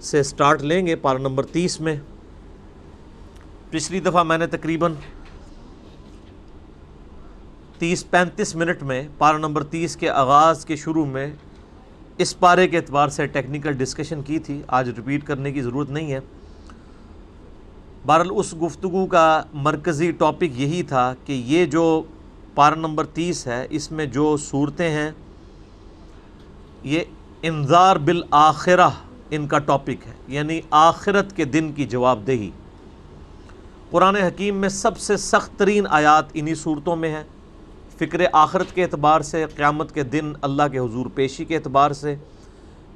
سے سٹارٹ لیں گے پارہ نمبر 30 میں۔ پچھلی دفعہ میں نے تقریباً 30-35 منٹ میں پارہ نمبر 30 کے آغاز کے شروع میں اس پارے کے اعتبار سے ٹیکنیکل ڈسکشن کی تھی، آج ریپیٹ کرنے کی ضرورت نہیں ہے۔ بہرحال اس گفتگو کا مرکزی ٹاپک یہی تھا کہ یہ جو پارہ نمبر 30 ہے اس میں جو صورتیں ہیں یہ انذار بالآخرہ ان کا ٹاپک ہے، یعنی آخرت کے دن کی جواب دہی۔ قرآن حکیم میں سب سے سخت ترین آیات انہی صورتوں میں ہیں، فکر آخرت کے اعتبار سے، قیامت کے دن اللہ کے حضور پیشی کے اعتبار سے،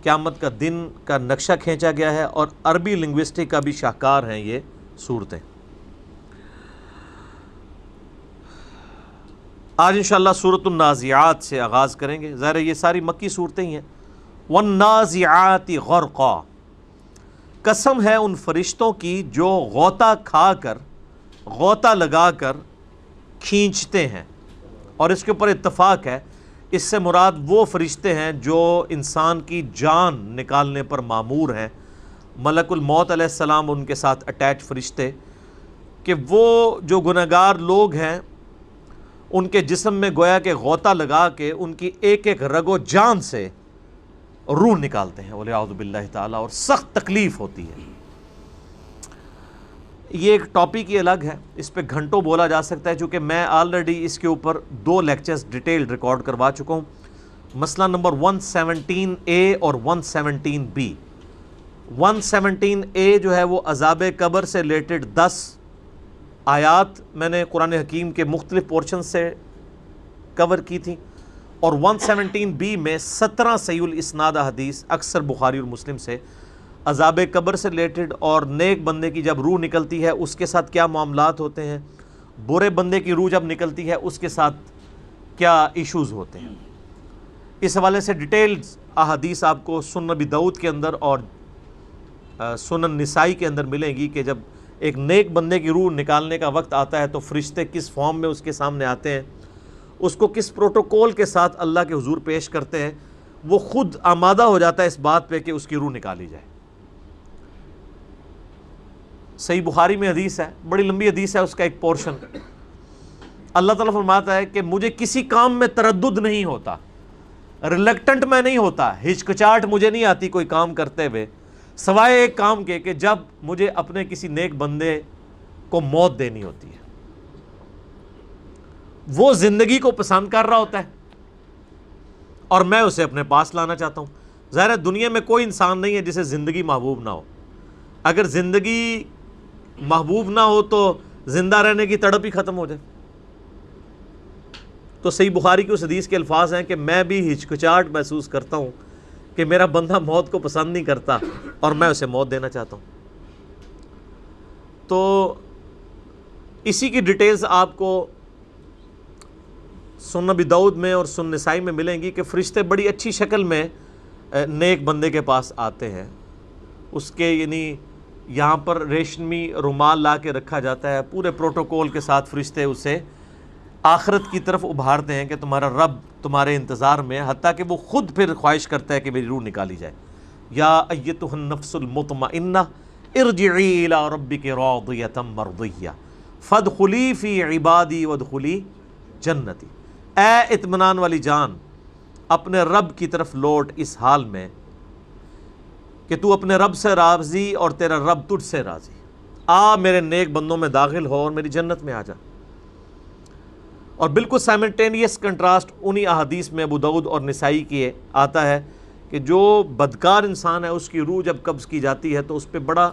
قیامت کا دن کا نقشہ کھینچا گیا ہے، اور عربی لنگوسٹک کا بھی شاہکار ہیں یہ صورتیں۔ آج انشاءاللہ سورۃ النازعات سے آغاز کریں گے۔ ظاہر ہے یہ ساری مکی صورتیں ہی ہیں۔ والنازعات غرقا، قسم ہے ان فرشتوں کی جو غوطہ کھا کر، غوطہ لگا کر کھینچتے ہیں، اور اس کے اوپر اتفاق ہے، اس سے مراد وہ فرشتے ہیں جو انسان کی جان نکالنے پر مامور ہیں، ملک الموت علیہ السلام ان کے ساتھ اٹیچ فرشتے، کہ وہ جو گنہگار لوگ ہیں ان کے جسم میں گویا کہ غوطہ لگا کے ان کی ایک ایک رگ و جان سے روح نکالتے ہیں، وَلِعَوْذُ بِاللَّهِ تعالیٰ، اور سخت تکلیف ہوتی ہے۔ یہ ایک ٹاپک ہی الگ ہے، اس پہ گھنٹوں بولا جا سکتا ہے، چونکہ میں آلریڈی اس کے اوپر 2 لیکچرز ڈیٹیل ریکارڈ کروا چکا ہوں۔ مسئلہ نمبر 117A اور 117B۔ 117A جو ہے وہ عذاب قبر سے ریلیٹڈ 10 آیات میں نے قرآن حکیم کے مختلف پورشن سے کور کی تھی، اور 117B میں 17 صحیح الاسناد حدیث اکثر بخاری اور مسلم سے عذاب قبر سے ریلیٹڈ، اور نیک بندے کی جب روح نکلتی ہے اس کے ساتھ کیا معاملات ہوتے ہیں، برے بندے کی روح جب نکلتی ہے اس کے ساتھ کیا ایشوز ہوتے ہیں۔ اس حوالے سے ڈیٹیلز احادیث آپ کو سنن نبی داؤد کے اندر اور سنن نسائی کے اندر ملیں گی، کہ جب ایک نیک بندے کی روح نکالنے کا وقت آتا ہے تو فرشتے کس فارم میں اس کے سامنے آتے ہیں، اس کو کس پروٹوکول کے ساتھ اللہ کے حضور پیش کرتے ہیں، وہ خود آمادہ ہو جاتا ہے اس بات پہ کہ اس کی روح نکالی جائے۔ صحیح بخاری میں حدیث ہے، بڑی لمبی حدیث ہے، اس کا ایک پورشن اللہ تعالیٰ فرماتا ہے کہ مجھے کسی کام میں تردد نہیں ہوتا، ریلیکٹنٹ میں نہیں ہوتا، ہچکچاہٹ مجھے نہیں آتی کوئی کام کرتے ہوئے، سوائے ایک کام کے کہ جب مجھے اپنے کسی نیک بندے کو موت دینی ہوتی ہے، وہ زندگی کو پسند کر رہا ہوتا ہے اور میں اسے اپنے پاس لانا چاہتا ہوں۔ ظاہر ہے دنیا میں کوئی انسان نہیں ہے جسے زندگی محبوب نہ ہو، اگر زندگی محبوب نہ ہو تو زندہ رہنے کی تڑپ ہی ختم ہو جائے۔ تو صحیح بخاری کی اس حدیث کے الفاظ ہیں کہ میں بھی ہچکچاہٹ محسوس کرتا ہوں کہ میرا بندہ موت کو پسند نہیں کرتا اور میں اسے موت دینا چاہتا ہوں۔ تو اسی کی ڈیٹیلز آپ کو سنن نبی داؤد میں اور سنن نسائی میں ملیں گی کہ فرشتے بڑی اچھی شکل میں نیک بندے کے پاس آتے ہیں، اس کے یعنی یہاں پر ریشمی رومال لا کے رکھا جاتا ہے، پورے پروٹوکول کے ساتھ فرشتے اسے آخرت کی طرف ابھارتے ہیں کہ تمہارا رب تمہارے انتظار میں، حتیٰ کہ وہ خود پھر خواہش کرتا ہے کہ میری روح نکالی جائے۔ یا ایتھا النفس المطمئنہ ارجعی الی ربک راضیۃ مرضیہ فادخلی فی عبادی وادخلی جنتی، اے اطمینان والی جان اپنے رب کی طرف لوٹ اس حال میں کہ تو اپنے رب سے راضی اور تیرا رب تجھ سے راضی، آ میرے نیک بندوں میں داخل ہو اور میری جنت میں آ جا۔ اور بالکل سائملٹینیس کنٹراسٹ انہی احادیث میں ابو داؤد اور نسائی کی آتا ہے کہ جو بدکار انسان ہے اس کی روح جب قبض کی جاتی ہے تو اس پہ بڑا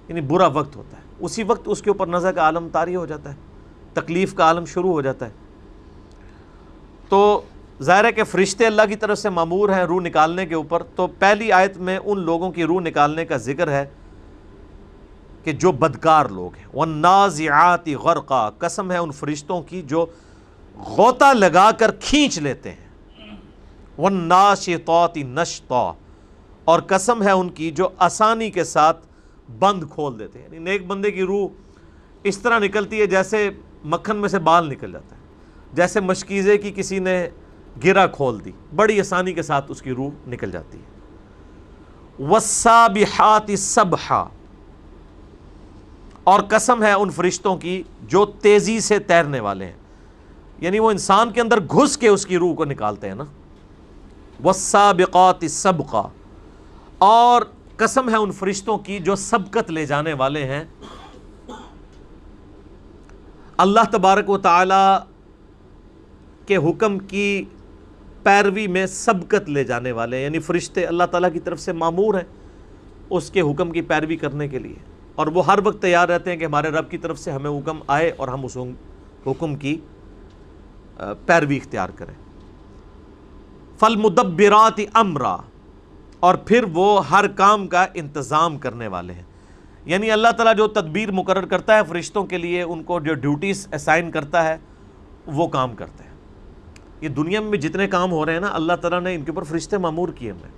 یعنی برا وقت ہوتا ہے، اسی وقت اس کے اوپر نزع کا عالم طاری ہو جاتا ہے، تکلیف کا عالم شروع ہو جاتا ہے۔ تو ظاہر ہے کہ فرشتے اللہ کی طرف سے مامور ہیں روح نکالنے کے اوپر۔ تو پہلی آیت میں ان لوگوں کی روح نکالنے کا ذکر ہے کہ جو بدکار لوگ ہیں۔ وَالنَّازِعَاتِ غَرْقًا، قسم ہے ان فرشتوں کی جو غوطہ لگا کر کھینچ لیتے ہیں۔ وَالنَّاشِطَاتِ نَشْطًا، اور قسم ہے ان کی جو آسانی کے ساتھ بند کھول دیتے ہیں، یعنی نیک بندے کی روح اس طرح نکلتی ہے جیسے مکھن میں سے بال نکل جاتا ہے، جیسے مشکیزے کی کسی نے گرہ کھول دی، بڑی آسانی کے ساتھ اس کی روح نکل جاتی ہے۔ والسابحات سبحا، اور قسم ہے ان فرشتوں کی جو تیزی سے تیرنے والے ہیں، یعنی وہ انسان کے اندر گھس کے اس کی روح کو نکالتے ہیں نا. والسابقات سبقا، اور قسم ہے ان فرشتوں کی جو سبقت لے جانے والے ہیں، اللہ تبارک و تعالی کے حکم کی پیروی میں سبقت لے جانے والے ہیں، یعنی فرشتے اللہ تعالیٰ کی طرف سے مامور ہیں اس کے حکم کی پیروی کرنے کے لیے، اور وہ ہر وقت تیار رہتے ہیں کہ ہمارے رب کی طرف سے ہمیں حکم آئے اور ہم اس حکم کی پیروی اختیار کریں. فالمدبرات امرا، اور پھر وہ ہر کام کا انتظام کرنے والے ہیں، یعنی اللہ تعالیٰ جو تدبیر مقرر کرتا ہے فرشتوں کے لیے، ان کو جو ڈیوٹیز اسائن کرتا ہے وہ کام کرتے ہیں. یہ دنیا میں جتنے کام ہو رہے ہیں نا، اللہ تعالیٰ نے ان کے اوپر فرشتے مامور کیے ہیں.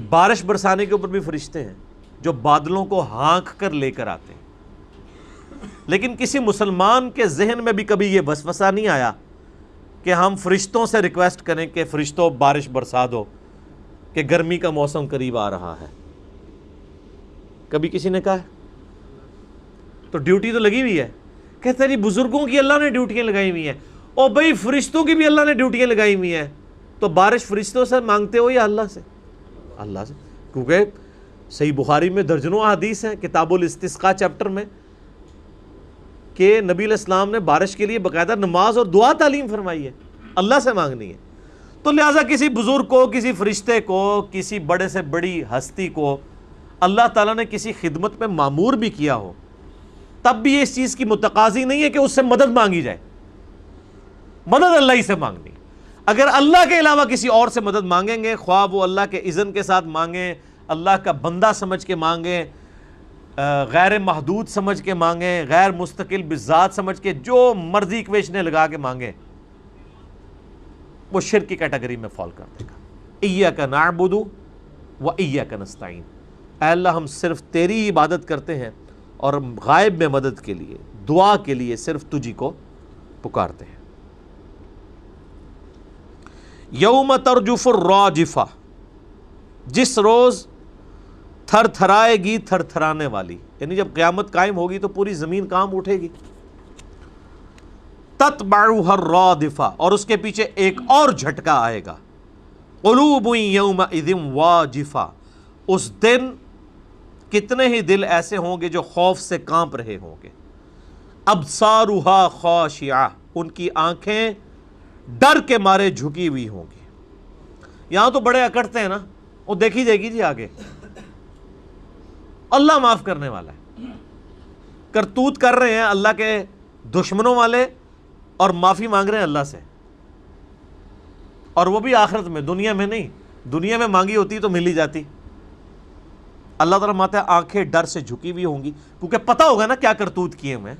بارش برسانے کے اوپر بھی فرشتے ہیں جو بادلوں کو ہانک کر لے کر آتے ہیں. لیکن کسی مسلمان کے ذہن میں بھی کبھی یہ وسوسہ نہیں آیا کہ ہم فرشتوں سے ریکویسٹ کریں کہ فرشتوں بارش برسا دو کہ گرمی کا موسم قریب آ رہا ہے. کبھی کسی نے کہا ہے؟ تو ڈیوٹی تو لگی ہوئی ہے. کہتے ہیں جی بزرگوں کی اللہ نے ڈیوٹیاں لگائی ہوئی ہیں. اور بھائی فرشتوں کی بھی اللہ نے ڈیوٹیاں لگائی ہوئی ہیں. تو بارش فرشتوں سے مانگتے ہو یا اللہ سے؟ اللہ سے. کیونکہ صحیح بخاری میں درجنوں احادیث ہیں کتاب الاستسقاء چیپٹر میں کہ نبی علیہ السلام نے بارش کے لیے باقاعدہ نماز اور دعا تعلیم فرمائی ہے، اللہ سے مانگنی ہے. تو لہٰذا کسی بزرگ کو، کسی فرشتے کو، کسی بڑے سے بڑی ہستی کو اللہ تعالیٰ نے کسی خدمت میں مامور بھی کیا ہو، تب بھی اس چیز کی متقاضی نہیں ہے کہ اس سے مدد مانگی جائے. مدد اللہ ہی سے مانگنی. اگر اللہ کے علاوہ کسی اور سے مدد مانگیں گے، خواہ وہ اللہ کے اذن کے ساتھ مانگیں، اللہ کا بندہ سمجھ کے مانگیں، غیر محدود سمجھ کے مانگیں، غیر مستقل بذات سمجھ کے جو مرضی اکویشنیں لگا کے مانگیں، وہ شرک کی کیٹیگری میں فال کر دے گا. ایاک نعبد و ایاک نستعین، اے اللہ ہم صرف تیری عبادت کرتے ہیں اور غائب میں مدد کے لیے، دعا کے لیے صرف تجھی کو پکارتے ہیں. یوم ترجف الراجفہ، جس روز تھر تھرائے گی تھر تھرانے والی، یعنی جب قیامت قائم ہوگی تو پوری زمین کام اٹھے گی. تتبعها الرادفہ، اور اس کے پیچھے ایک اور جھٹکا آئے گا. قلوب یومئذ واجفہ، اس دن کتنے ہی دل ایسے ہوں گے جو خوف سے کانپ رہے ہوں گے. ابصارها خاشعہ، ان کی آنکھیں ڈر کے مارے جھکی ہوئی ہوں گی. یہاں تو بڑے اکڑتے ہیں نا، وہ دیکھی جائے گی جی آگے. اللہ معاف کرنے والا ہے. کرتوت کر رہے ہیں اللہ کے دشمنوں والے اور معافی مانگ رہے ہیں اللہ سے، اور وہ بھی آخرت میں، دنیا میں نہیں. دنیا میں مانگی ہوتی تو مل ہی جاتی. اللہ تعالیٰ ماتا ہے آنکھیں ڈر سے جھکی ہوئی ہوں گی، کیونکہ پتہ ہوگا نا کیا کرتوت کیے میں.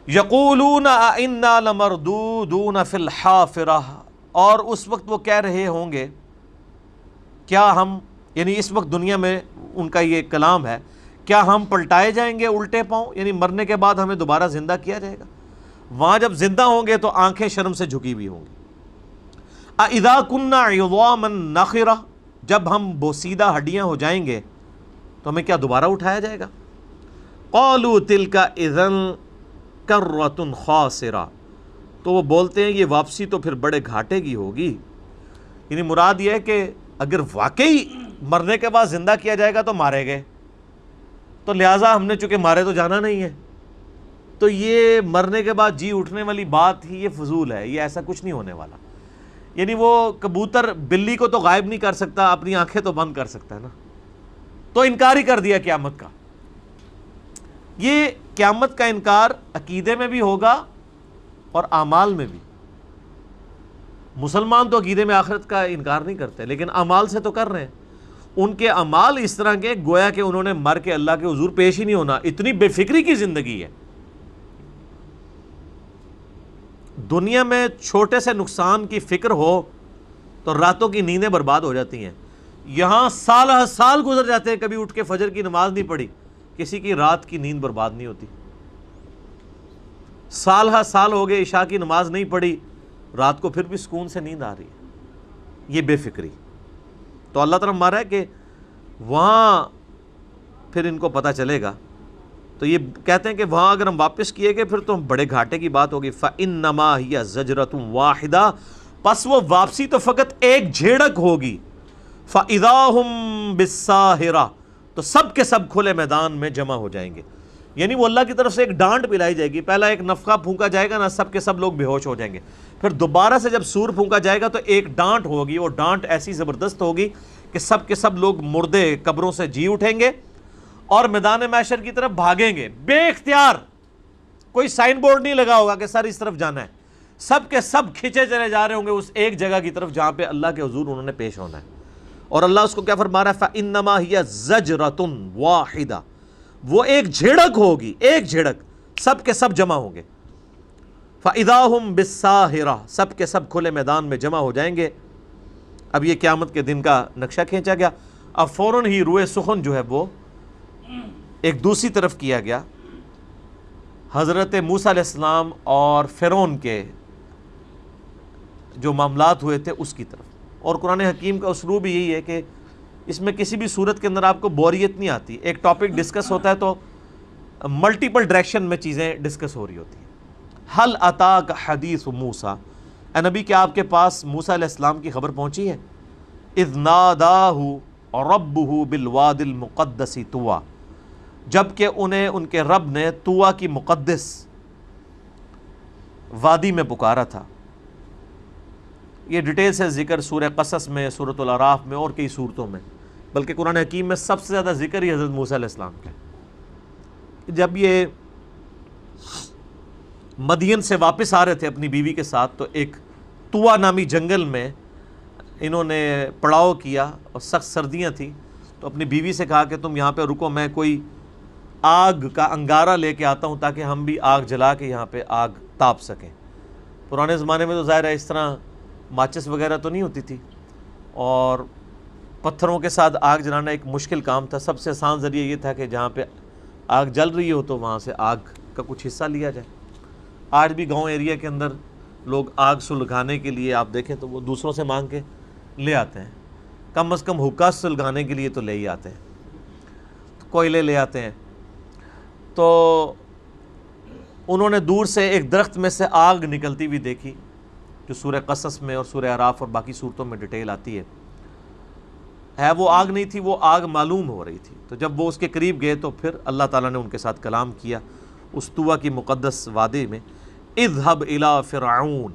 یقولون انا لمردودون فی الحافرہ، اور اس وقت وہ کہہ رہے ہوں گے کیا ہم، یعنی اس وقت دنیا میں ان کا یہ کلام ہے، کیا ہم پلٹائے جائیں گے الٹے پاؤں، یعنی مرنے کے بعد ہمیں دوبارہ زندہ کیا جائے گا. وہاں جب زندہ ہوں گے تو آنکھیں شرم سے جھکی ہوئی ہوں گی. اذا کنا عظاما نخرہ، جب ہم بوسیدہ ہڈیاں ہو جائیں گے تو ہمیں کیا دوبارہ اٹھایا جائے گا. قالوا تلک اذا کرۃ خاسرہ، تو وہ بولتے ہیں یہ واپسی تو پھر بڑے گھاٹے کی ہوگی. یعنی مراد یہ ہے کہ اگر واقعی مرنے کے بعد زندہ کیا جائے گا تو مارے گئے، تو لہٰذا ہم نے چونکہ مارے تو جانا نہیں ہے، تو یہ مرنے کے بعد جی اٹھنے والی بات ہی یہ فضول ہے، یہ ایسا کچھ نہیں ہونے والا. یعنی وہ کبوتر بلی کو تو غائب نہیں کر سکتا، اپنی آنکھیں تو بند کر سکتا ہے نا. تو انکار ہی کر دیا قیامت کا. یہ قیامت کا انکار عقیدے میں بھی ہوگا اور اعمال میں بھی. مسلمان تو عقیدے میں آخرت کا انکار نہیں کرتے، لیکن اعمال سے تو کر رہے ہیں. ان کے اعمال اس طرح کے گویا کہ انہوں نے مر کے اللہ کے حضور پیش ہی نہیں ہونا. اتنی بے فکری کی زندگی ہے. دنیا میں چھوٹے سے نقصان کی فکر ہو تو راتوں کی نیندیں برباد ہو جاتی ہیں. یہاں سال ہر سال گزر جاتے ہیں، کبھی اٹھ کے فجر کی نماز نہیں پڑھی، کسی کی رات کی نیند برباد نہیں ہوتی. سال ہر سال ہو گئے عشاء کی نماز نہیں پڑھی، رات کو پھر بھی سکون سے نیند آ رہی ہے. یہ بے فکری. تو اللہ تعالیٰ مارا ہے کہ وہاں پھر ان کو پتہ چلے گا. تو یہ کہتے ہیں کہ وہاں اگر ہم واپس کیے گئے پھر تو بڑے گھاٹے کی بات ہوگی. فَإِنَّمَا هِيَ زَجْرَةٌ وَاحِدَةٌ، پس وہ واپسی تو فقط ایک جھیڑک ہوگی. فَإِذَا هُمْ بِالسَّاهِرَةِ، تو سب کے سب کھلے میدان میں جمع ہو جائیں گے. یعنی وہ اللہ کی طرف سے ایک ڈانٹ پلائی جائے گی. پہلا ایک نفخہ پھونکا جائے گا نا، سب کے سب لوگ بے ہوش ہو جائیں گے. پھر دوبارہ سے جب سور پھونکا جائے گا تو ایک ڈانٹ ہوگی. وہ ڈانٹ ایسی زبردست ہوگی کہ سب کے سب لوگ مردے قبروں سے جی اٹھیں گے اور میدان محشر کی طرف بھاگیں گے بے اختیار. کوئی سائن بورڈ نہیں لگا ہوگا کہ سر اس طرف جانا ہے. سب کے سب کھینچے چلے جا رہے ہوں گے اس ایک جگہ کی طرف جہاں پہ اللہ کے حضور انہوں نے پیش ہونا ہے. اور اللہ اس کو کیا فرما رہا ہے؟ فَإِنَّمَا هِيَ زَجْرَةٌ وَاحِدَةٌ، وہ ایک جھڑک ہوگی، ایک جھڑک، سب کے سب جمع ہوں گے. فَإِذَا هُمْ بِالسَّاهِرَةِ، سب کے سب کھلے میدان میں جمع ہو جائیں گے. اب یہ قیامت کے دن کا نقشہ کھینچا گیا. اب فوراً ہی روئے سخن جو ہے وہ ایک دوسری طرف کیا گیا، حضرت موسیٰ علیہ السلام اور فرعون کے جو معاملات ہوئے تھے اس کی طرف. اور قرآن حکیم کا اسلوب یہی ہے کہ اس میں کسی بھی صورت کے اندر آپ کو بوریت نہیں آتی. ایک ٹاپک ڈسکس ہوتا ہے تو ملٹیپل ڈائریکشن میں چیزیں ڈسکس ہو رہی ہوتی ہیں. حل اتاک حدیث موسیٰ، اے نبی کیا آپ کے پاس موسیٰ علیہ السلام کی خبر پہنچی ہے؟ اذ ناداہ ربہ بالواد المقدس طویٰ، جبکہ انہیں ان کے رب نے طویٰ کی مقدس وادی میں پکارا تھا. یہ ڈیٹیل سے ذکر سورہ قصص میں، سورۃ الاعراف میں اور کئی صورتوں میں، بلکہ قرآن حکیم میں سب سے زیادہ ذکر ہی حضرت موسیٰ علیہ السلام کا ہے. جب یہ مدین سے واپس آ رہے تھے اپنی بیوی کے ساتھ تو ایک طویٰ نامی جنگل میں انہوں نے پڑاؤ کیا اور سخت سردیاں تھیں. تو اپنی بیوی سے کہا کہ تم یہاں پہ رکو، میں کوئی آگ کا انگارہ لے کے آتا ہوں تاکہ ہم بھی آگ جلا کے یہاں پہ آگ تاپ سکیں. پرانے زمانے میں تو ظاہر ہے اس طرح ماچس وغیرہ تو نہیں ہوتی تھی اور پتھروں کے ساتھ آگ جلانا ایک مشکل کام تھا. سب سے آسان ذریعہ یہ تھا کہ جہاں پہ آگ جل رہی ہو تو وہاں سے آگ کا کچھ حصہ لیا جائے. آج بھی گاؤں ایریا کے اندر لوگ آگ سلگانے کے لیے آپ دیکھیں تو وہ دوسروں سے مانگ کے لے آتے ہیں. کم از کم حکا سلگانے کے لیے تو لے ہی آتے ہیں، کوئلے لے آتے ہیں. تو انہوں نے دور سے ایک درخت میں سے آگ نکلتی ہوئی دیکھی جو سورہ قصص میں اور سورہ اعراف اور باقی صورتوں میں ڈیٹیل آتی ہے. وہ آگ نہیں تھی، وہ آگ معلوم ہو رہی تھی. تو جب وہ اس کے قریب گئے تو پھر اللہ تعالیٰ نے ان کے ساتھ کلام کیا اس طویٰ کی مقدس وادی میں. اذهب الى فرعون،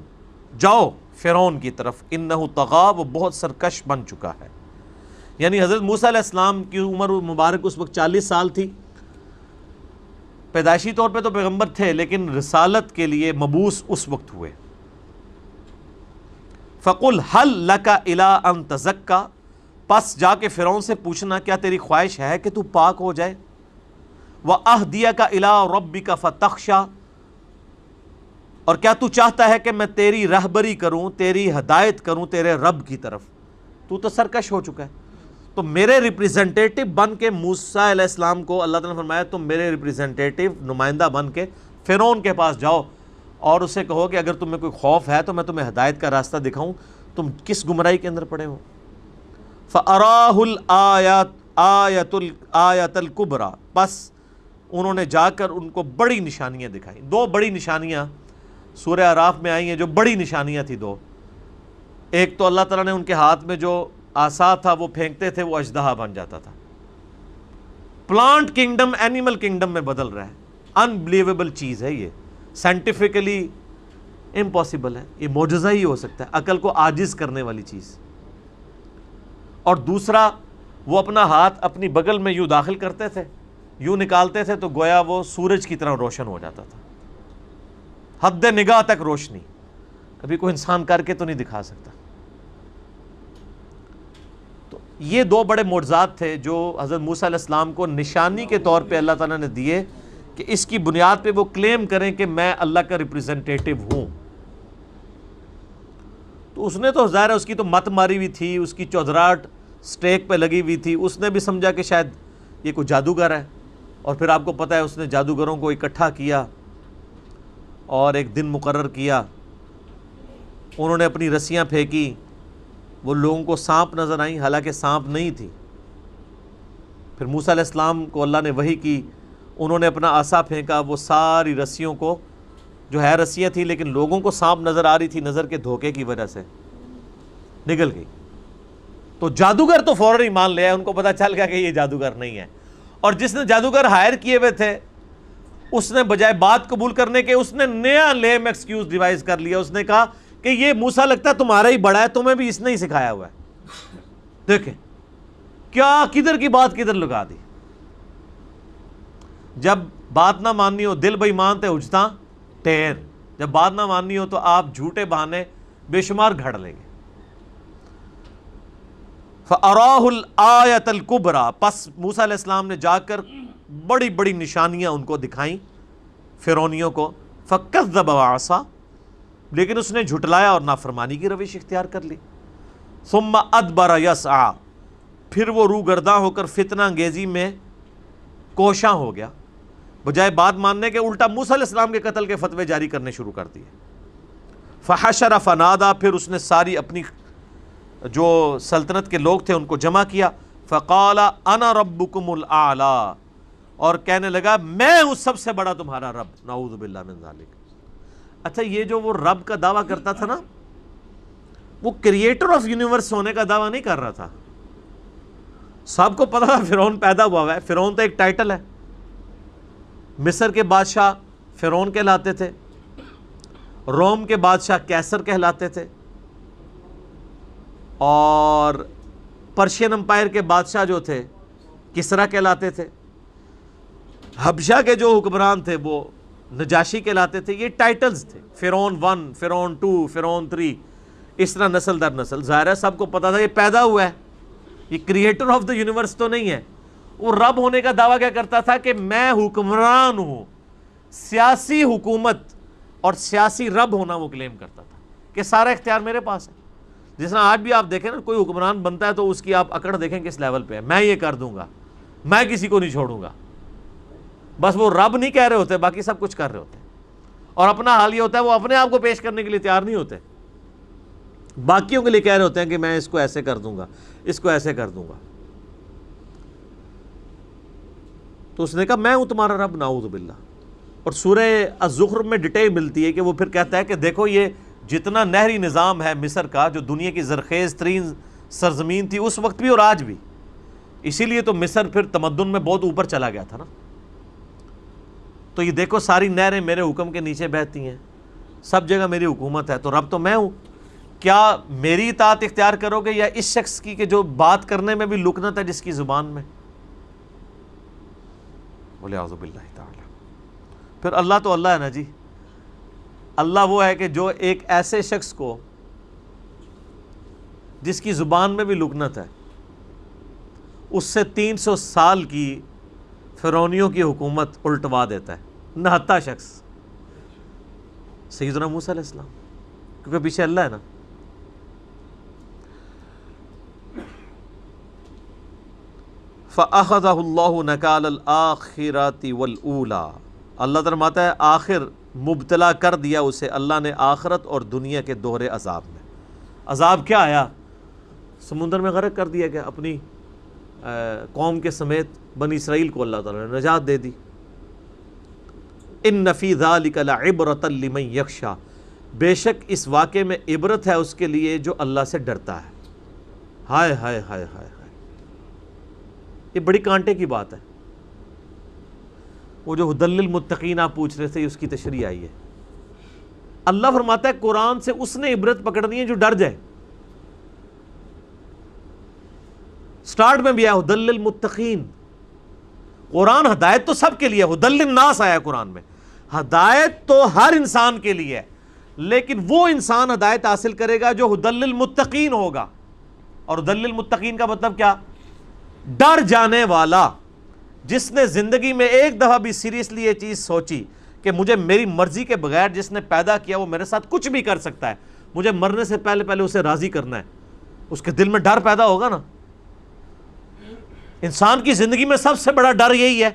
جاؤ فرعون کی طرف، انہ طغیٰ، وہ بہت سرکش بن چکا ہے. یعنی حضرت موسیٰ علیہ السلام کی عمر مبارک اس وقت 40 سال تھی. پیدائشی طور پہ تو پیغمبر تھے لیکن رسالت کے لیے مبعوث اس وقت ہوئے. فَقُلْ هَلْ لَكَ إِلَىٰ أَن تَزَكَّىٰ، پس جا کے فرعون سے پوچھنا کیا تیری خواہش ہے کہ تو پاک ہو جائے. وَأَهْدِيَكَ إِلَىٰ رَبِّكَ فَتَخْشَىٰ، اور کیا تو چاہتا ہے کہ میں تیری رہبری کروں، تیری ہدایت کروں تیرے رب کی طرف. تو سرکش ہو چکا ہے تو میرے ریپریزنٹیٹو بن کے موسیٰ علیہ السلام کو اللہ تعالیٰ نے فرمایا تم میرے ریپریزنٹیٹو نمائندہ بن کے فرعون کے پاس جاؤ اور اسے کہو کہ اگر تمہیں کوئی خوف ہے تو میں تمہیں ہدایت کا راستہ دکھاؤں، تم کس گمراہی کے اندر پڑے ہو. فَأَرَاهُ الْآيَةَ الْكُبْرَىٰ، پس انہوں نے جا کر ان کو بڑی نشانیاں دکھائیں. 2 بڑی نشانیاں سورہ اعراف میں آئی ہیں جو بڑی نشانیاں تھیں 2. ایک تو اللہ تعالیٰ نے ان کے ہاتھ میں جو عصا تھا وہ پھینکتے تھے وہ اژدہا بن جاتا تھا. پلانٹ کنگڈم اینیمل کنگڈم میں بدل رہا ہے. انبلیویبل چیز ہے یہ، سائنٹیفکلی امپاسبل ہے، یہ معجزہ ہی ہو سکتا ہے، عقل کو عاجز کرنے والی چیز. اور دوسرا وہ اپنا ہاتھ اپنی بغل میں یوں داخل کرتے تھے، یوں نکالتے تھے تو گویا وہ سورج کی طرح روشن ہو جاتا تھا، حد نگاہ تک روشنی. کبھی کوئی انسان کر کے تو نہیں دکھا سکتا. تو یہ 2 بڑے معجزات تھے جو حضرت موسیٰ علیہ السلام کو نشانی کے طور پہ اللہ تعالیٰ نے دیے کہ اس کی بنیاد پہ وہ کلیم کریں کہ میں اللہ کا ریپریزنٹیٹو ہوں. تو اس نے تو ظاہر ہے اس کی تو مت ماری ہوئی تھی، اس کی چودراہٹ سٹیک پہ لگی ہوئی تھی. اس نے بھی سمجھا کہ شاید یہ کوئی جادوگر ہے، اور پھر آپ کو پتہ ہے اس نے جادوگروں کو اکٹھا کیا اور ایک دن مقرر کیا. انہوں نے اپنی رسیاں پھینکی وہ لوگوں کو سانپ نظر آئیں، حالانکہ سانپ نہیں تھی۔ پھر موسیٰ علیہ السلام کو اللہ نے وحی کی، انہوں نے اپنا عصا پھینکا، وہ ساری رسیوں کو، جو ہے رسیاں تھیں لیکن لوگوں کو سانپ نظر آ رہی تھی، نظر کے دھوکے کی وجہ سے نگل گئی۔ تو جادوگر تو فوراً ہی مان لیا، ان کو پتہ چل گیا کہ یہ جادوگر نہیں ہے، اور جس نے جادوگر ہائر کیے ہوئے تھے اس نے بجائے بات قبول کرنے کے اس نے نیا لیم ایکسکیوز ڈیوائز کر لیا۔ اس نے کہا کہ یہ موسیٰ لگتا ہے تمہارا ہی بڑا ہے، تمہیں بھی اس نے ہی سکھایا ہوا ہے۔ دیکھیں کیا کدھر کی بات کدھر لگا دی۔ جب بات نہ ماننی ہو دل بے ایمان تے اجتا ٹیر، جب بات نہ ماننی ہو تو آپ جھوٹے بہانے بے شمار گھڑ لیں گے۔ فَأَرَاهُ الْآيَةَ الْكُبْرَى، پس موسیٰ علیہ السلام نے جا کر بڑی بڑی نشانیاں ان کو دکھائیں فرعونیوں کو۔ فَكَذَّبَ وَعَصَىٰ، لیکن اس نے جھٹلایا اور نافرمانی کی روش اختیار کر لی۔ ثُمَّ أَدْبَرَ يَسْعَىٰ، پھر وہ روگرداں ہو کر فتنہ انگیزی میں کوشاں ہو گیا، بجائے بات ماننے کے الٹا موسیٰ علیہ السلام کے قتل کے فتوے جاری کرنے شروع کر دیے۔ فحشر فنادا، پھر اس نے ساری اپنی جو سلطنت کے لوگ تھے ان کو جمع کیا۔ فقال انا ربکم الاعلی، اور کہنے لگا میں ہوں سب سے بڑا تمہارا رب۔ نعوذ باللہ من ذالک۔ اچھا یہ جو وہ رب کا دعویٰ کرتا تھا نا، وہ کریٹر آف یونیورس ہونے کا دعویٰ نہیں کر رہا تھا۔ سب کو پتا تھا فرعون پیدا ہوا ہے، فرعون تو ایک ٹائٹل ہے، مصر کے بادشاہ فرعون کہلاتے تھے، روم کے بادشاہ کیسر کہلاتے تھے، اور پرشین امپائر کے بادشاہ جو تھے کسرا کہلاتے تھے، حبشہ کے جو حکمران تھے وہ نجاشی کہلاتے تھے۔ یہ ٹائٹلز تھے، فرعون 1، فرعون 2، فرعون 3، اس طرح نسل در نسل۔ ظاہر ہے سب کو پتا تھا یہ پیدا ہوا ہے، یہ کریٹر آف دا یونیورس تو نہیں ہے۔ وہ رب ہونے کا دعویٰ کیا کرتا تھا کہ میں حکمران ہوں، سیاسی حکومت اور سیاسی رب ہونا وہ کلیم کرتا تھا کہ سارا اختیار میرے پاس ہے۔ جس طرح آج بھی آپ دیکھیں نا، کوئی حکمران بنتا ہے تو اس کی آپ اکڑ دیکھیں کس لیول پہ ہے، میں یہ کر دوں گا، میں کسی کو نہیں چھوڑوں گا۔ بس وہ رب نہیں کہہ رہے ہوتے، باقی سب کچھ کر رہے ہوتے ہیں، اور اپنا حال یہ ہوتا ہے وہ اپنے آپ کو پیش کرنے کے لیے تیار نہیں ہوتے، باقیوں کے لیے کہہ رہے ہوتے ہیں کہ میں اس کو ایسے کر دوں گا، اس کو ایسے کر دوں گا۔ تو اس نے کہا میں ہوں تمہارا رب، نعوذ باللہ۔ اور سورہ الزخرف میں ڈیٹیل ملتی ہے کہ وہ پھر کہتا ہے کہ دیکھو یہ جتنا نہری نظام ہے مصر کا، جو دنیا کی زرخیز ترین سرزمین تھی اس وقت بھی اور آج بھی، اسی لیے تو مصر پھر تمدن میں بہت اوپر چلا گیا تھا نا۔ تو یہ دیکھو ساری نہریں میرے حکم کے نیچے بہتی ہیں، سب جگہ میری حکومت ہے، تو رب تو میں ہوں۔ کیا میری اطاعت اختیار کرو گے یا اس شخص کی کہ جو بات کرنے میں بھی لکنت ہے جس کی زبان میں؟ بولے اعوذ باللہ تعالی۔ پھر اللہ تو اللہ ہے نا جی، اللہ وہ ہے کہ جو ایک ایسے شخص کو جس کی زبان میں بھی لکنت ہے، اس سے 300 سال کی فرعونیوں کی حکومت الٹوا دیتا ہے، نہتا شخص سیدنا موسیٰ علیہ السلام، کیونکہ پیچھے اللہ ہے نا۔ فَأَخَذَهُ اللَّهُ نَكَالَ الْآخِرَةِ وَالْأُولَى، اللہ فرماتا ہے آخر مبتلا کر دیا اسے اللہ نے آخرت اور دنیا کے دوہرے عذاب میں۔ عذاب کیا آیا؟ سمندر میں غرق کر دیا گیا، اپنی قوم کے سمیت بنی اسرائیل کو اللہ تعالیٰ نے نجات دے دی۔ إِنَّ فِي ذَلِكَ لَعِبْرَةً لِمَن يَخْشَىٰ، بے شک اس واقعے میں عبرت ہے اس کے لیے جو اللہ سے ڈرتا ہے۔ ہائے ہائے ہائے ہائے ہائے، یہ بڑی کانٹے کی بات ہے۔ وہ جو ہدی للمتقین آپ پوچھ رہے تھے اس کی تشریح آئی ہے۔ اللہ فرماتا ہے قرآن سے اس نے عبرت پکڑنی ہے جو ڈر جائے۔ سٹارٹ میں بھی ہے ہدی للمتقین، قرآن ہدایت تو سب کے لیے، ہدی للناس آیا ہے قرآن میں، ہدایت تو ہر انسان کے لیے ہے، لیکن وہ انسان ہدایت حاصل کرے گا جو ہدی للمتقین ہوگا۔ اور ہدی للمتقین کا مطلب کیا؟ ڈر جانے والا، جس نے زندگی میں ایک دفعہ بھی سیریسلی یہ چیز سوچی کہ مجھے میری مرضی کے بغیر جس نے پیدا کیا وہ میرے ساتھ کچھ بھی کر سکتا ہے، مجھے مرنے سے پہلے پہلے اسے راضی کرنا ہے، اس کے دل میں ڈر پیدا ہوگا نا۔ انسان کی زندگی میں سب سے بڑا ڈر یہی ہے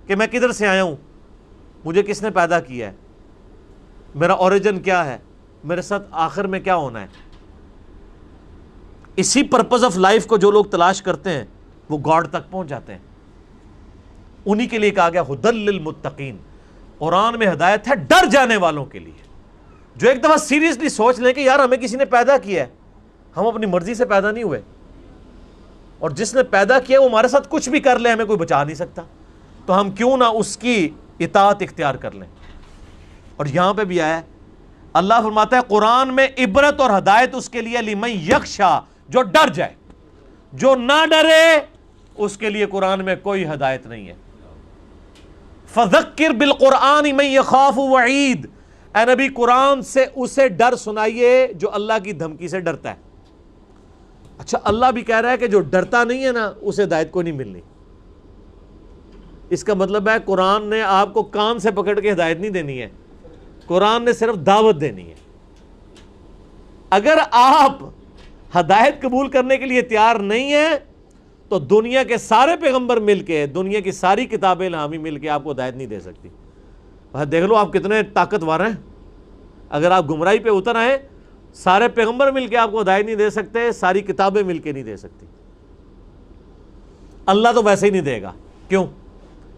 کہ میں کدھر سے آیا ہوں، مجھے کس نے پیدا کیا ہے، میرا اوریجن کیا ہے، میرے ساتھ آخر میں کیا ہونا ہے۔ اسی پرپز آف لائف کو جو لوگ تلاش کرتے ہیں وہ گاڈ تک پہنچ جاتے ہیں. انہی کے لیے کہا گیا ہدی للمتقین. قرآن میں ہدایت ہے ڈر جانے والوں کے لیے, جو ایک دفعہ سیریسلی سوچ لیں کہ یار ہمیں کسی نے پیدا کیا ہے, ہم اپنی مرضی سے پیدا نہیں ہوئے, اور جس نے پیدا کیا وہ ہمارے ساتھ کچھ بھی کر لے ہمیں کوئی بچا نہیں سکتا, تو ہم کیوں نہ اس کی اطاعت اختیار کر لیں. اور یہاں پہ بھی آیا ہے, اللہ فرماتا ہے قرآن میں عبرت اور ہدایت اس کے لیے لمن یخشا, جو ڈر جائے. جو نہ ڈرے اس کے لیے قرآن میں کوئی ہدایت نہیں ہے. فذکر بالقرآن من یخاف وعید, اے نبی قرآن سے اسے ڈر سنائیے جو اللہ کی دھمکی سے ڈرتا ہے. اچھا, اللہ بھی کہہ رہا ہے کہ جو ڈرتا نہیں ہے نا اسے ہدایت کو نہیں ملنی. اس کا مطلب ہے قرآن نے آپ کو کان سے پکڑ کے ہدایت نہیں دینی ہے, قرآن نے صرف دعوت دینی ہے. اگر آپ ہدایت قبول کرنے کے لیے تیار نہیں ہیں تو دنیا کے سارے پیغمبر مل کے, دنیا کی ساری کتابیں الہامی مل کے آپ کو ہدایت نہیں دے سکتی. دیکھ لو آپ کتنے طاقتور ہیں, اگر آپ گمراہی پہ اتر آئے سارے پیغمبر مل کے آپ کو ہدایت نہیں دے سکتے, ساری کتابیں مل کے نہیں دے سکتی. اللہ تو ویسے ہی نہیں دے گا. کیوں؟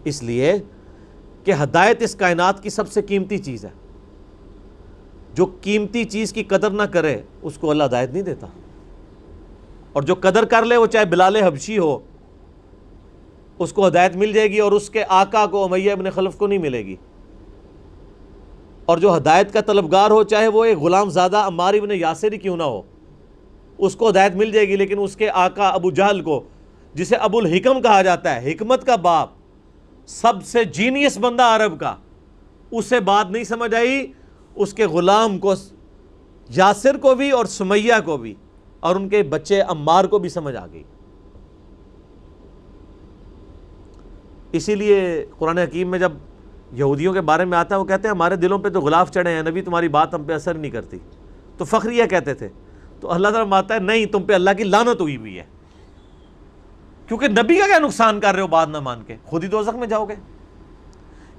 اس لیے کہ ہدایت اس کائنات کی سب سے قیمتی چیز ہے. جو قیمتی چیز کی قدر نہ کرے اس کو اللہ ہدایت نہیں دیتا, اور جو قدر کر لے وہ چاہے بلال حبشی ہو اس کو ہدایت مل جائے گی, اور اس کے آقا کو امیہ ابن خلف کو نہیں ملے گی. اور جو ہدایت کا طلبگار ہو چاہے وہ ایک غلام زادہ عمار ابن یاسر ہی کیوں نہ ہو, اس کو ہدایت مل جائے گی, لیکن اس کے آقا ابو جہل کو, جسے ابو الحکم کہا جاتا ہے, حکمت کا باپ, سب سے جینیس بندہ عرب کا, اسے بات نہیں سمجھ آئی, اس کے غلام کو, یاسر کو بھی اور سمیہ کو بھی, اور ان کے بچے عمار کو بھی سمجھ آ گئی. اسی لیے قرآن حکیم میں جب یہودیوں کے بارے میں آتا ہے وہ کہتے ہیں ہمارے دلوں پہ تو غلاف چڑھے ہیں, نبی تمہاری بات ہم پہ اثر نہیں کرتی. تو فخریہ کہتے تھے, تو اللہ تعالیٰ مانتا ہے نہیں, تم پہ اللہ کی لعنت ہوئی ہوئی ہے, کیونکہ نبی کا کیا نقصان کر رہے ہو بات نہ مان کے, خود ہی دوزخ میں جاؤ گے.